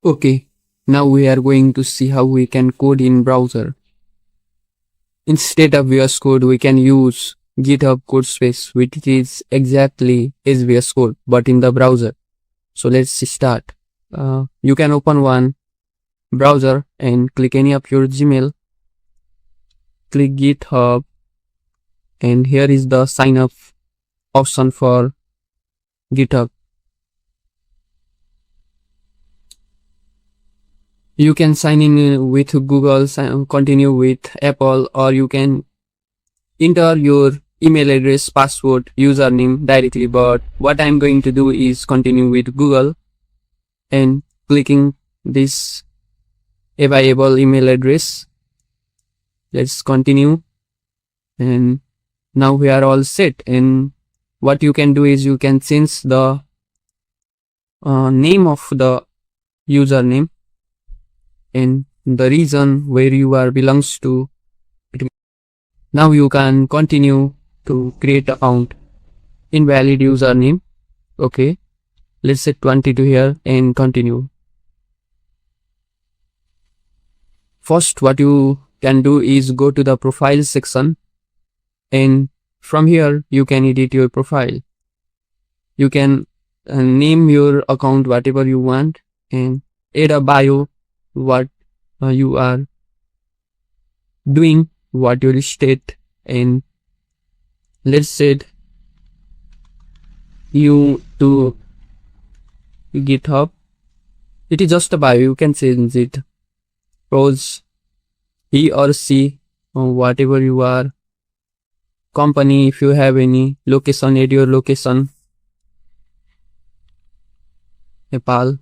Okay, now we are going to see how we can code in browser. Instead of VS Code, we can use GitHub Codespace, which is exactly as VS Code, but in the browser. So let's start. You can open one browser and click any of your Gmail. Click GitHub, and here is the sign up option for GitHub. You can sign in with Google, continue with Apple, or you can enter your email address, password, username directly. But what I'm going to do is continue with Google and clicking this available email address. Let's continue. And now we are all set. And what you can do is you can change the name of the username and the region where you are belongs to. Now you can continue to create account. Invalid username. Okay, let's set 22 here and continue. First, what you can do is go to the profile section, and from here you can edit your profile. You can name your account whatever you want and add a bio, what you are doing, what your state, and let's set you to GitHub. It is just a bio, you can change it. Suppose he or she, whatever you are, company, if you have any, location, add your location, Nepal.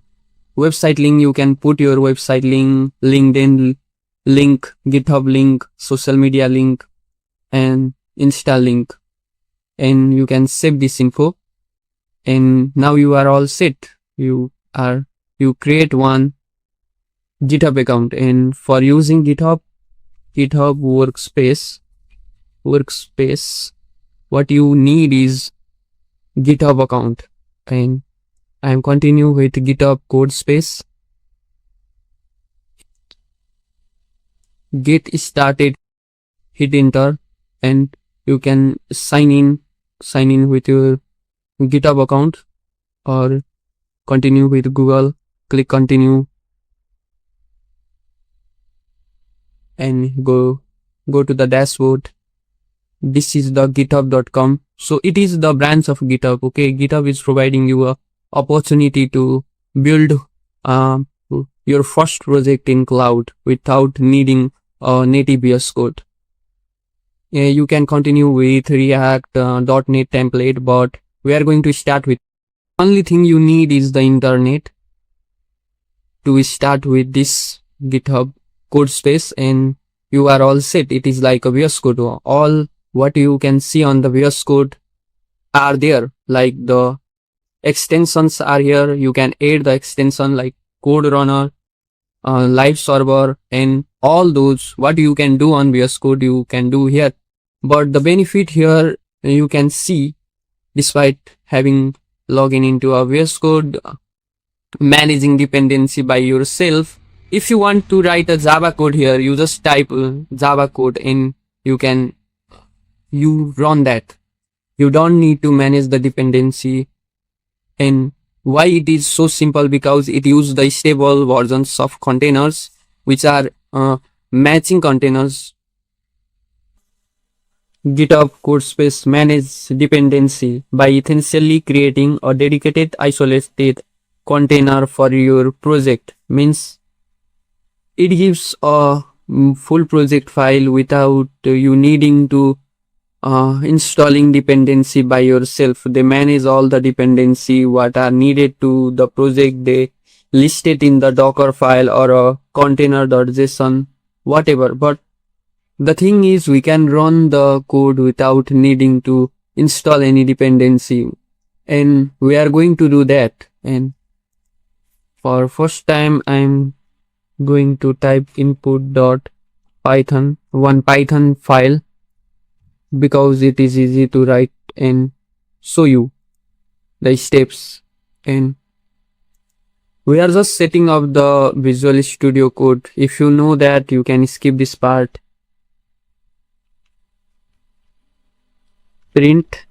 Website link, you can put your website link, LinkedIn link, GitHub link, social media link, and Insta link, and you can save this info. And now you are all set. You create one GitHub account, and for using GitHub workspace, what you need is GitHub account, and I am continue with GitHub Codespace. Get started, hit enter, and you can sign in with your GitHub account or continue with Google. Click continue and go to the dashboard. This is the github.com. So it is the branch of GitHub. Okay, GitHub is providing you a opportunity to build your first project in cloud without needing a native VS Code. You can continue with React .NET template, but we are going to start with only thing you need is the internet to start with this GitHub Codespace, and you are all set. It is like a VS Code. All what you can see on the VS Code are there, like the extensions are here. You can add the extension like code runner, live server, and all those what you can do on VS Code you can do here. But the benefit here you can see, despite having login into a VS Code, managing dependency by yourself. If you want to write a Java code here, you just type Java code and you run that. You don't need to manage the dependency. And why it is so simple? Because it uses the stable versions of containers, which are matching containers. GitHub Codespace manages dependency by essentially creating a dedicated isolated container for your project. Means it gives a full project file without you needing to installing dependency by yourself. They manage all the dependency what are needed to the project. They list it in the Docker file or a container.json, whatever. But the thing is, we can run the code without needing to install any dependency, and we are going to do that. And for first time, I'm going to type input.python, one Python file, because it is easy to write and show you the steps. And We are just setting up the Visual Studio Code. If you know that, you can skip this part. Print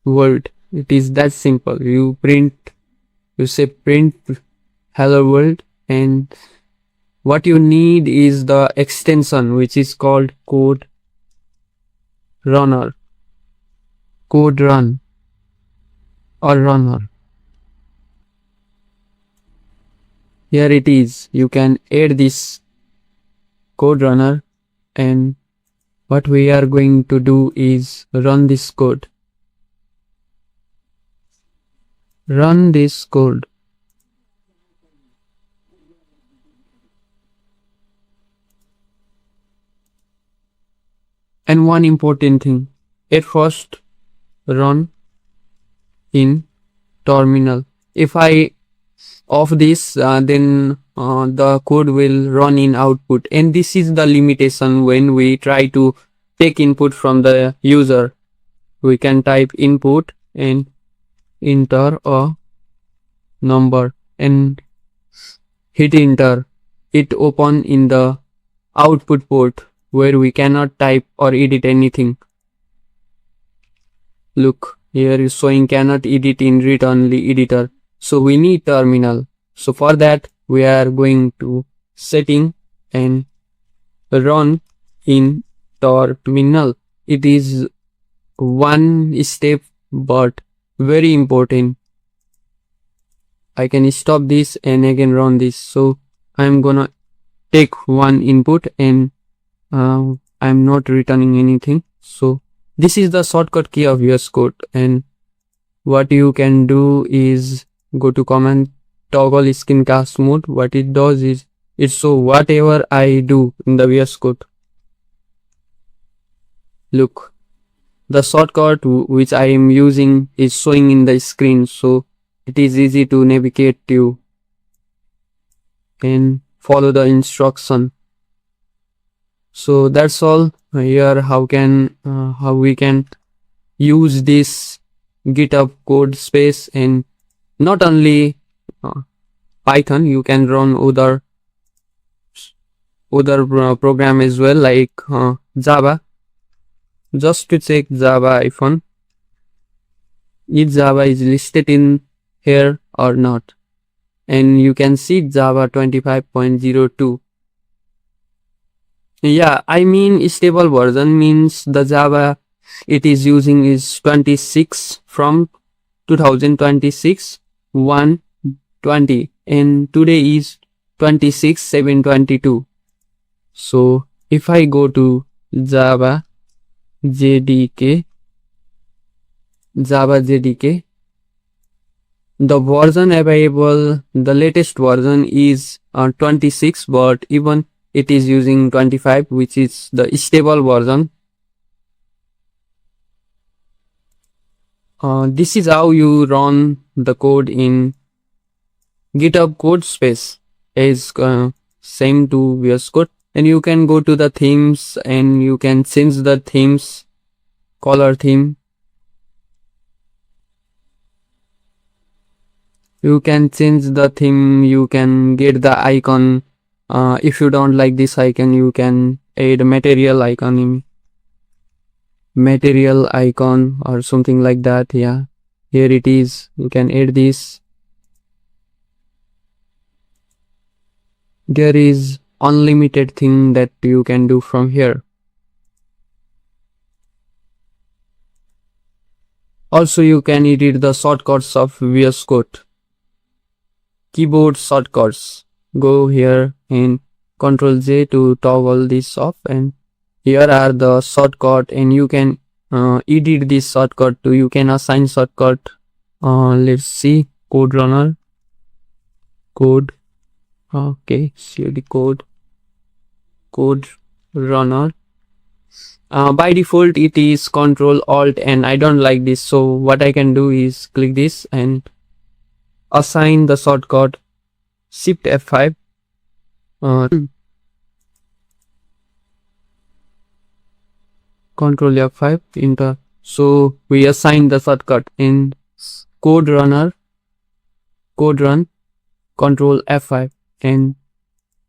world. It is that simple. You say print hello world, and what you need is the extension which is called code runner, code run or runner. Here it is. You can add this code runner, and what we are going to do is run this code. Run this code. And one important thing, at first run in terminal. If I off this, then the code will run in output, and this is the limitation when we try to take input from the user. We can type input and enter a number and hit enter. It open in the output port where we cannot type or edit anything. Look, here is showing cannot edit in read-only editor. So we need terminal. So for that, we are going to setting and run in terminal. It is one step but very important. I can stop this and again run this. So I'm gonna take one input and I'm not returning anything. So this is the shortcut key of VS Code, and what you can do is go to command toggle screencast mode. What it does is it show whatever I do in the VS Code. Look, the shortcut which I am using is showing in the screen, so it is easy to navigate to and follow the instruction. So that's all. Here how we can use this GitHub Codespace, and not only Python, you can run other program as well, like Java. Just to check Java iPhone, if Java is listed in here or not, and you can see Java 25.02. Yeah, I mean stable version means the Java it is using is 26 from 2026 120, and today is 26/7/22. So if I go to Java JDK, the version available, the latest version is 26, but even it is using 25, which is the stable version. This is how you run the code in GitHub Codespace, is same to VS Code, and you can go to the themes and you can change the themes, color theme. You can change the theme, you can get the icon. If you don't like this icon, you can add material icon or something like that. Yeah, here it is. You can add this. There is unlimited thing that you can do from here. Also, you can edit the shortcuts of VS Code. Keyboard shortcuts. Go here and Ctrl J to toggle this off, and here are the shortcut, and you can edit this shortcut too. You can assign shortcut. Let's see, code runner, code. Okay, see the code runner. By default it is Ctrl Alt, and I don't like this, so what I can do is click this and assign the shortcut Shift F5. Ctrl F5 enter. So we assign the shortcut in code run control F5, and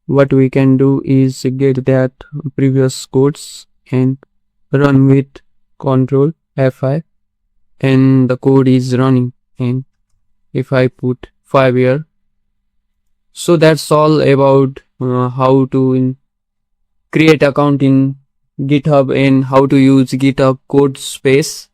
what we can do is get that previous codes and run with control F5, and the code is running. And if I put 5 here, so that's all about how to create account in GitHub and how to use GitHub Codespace.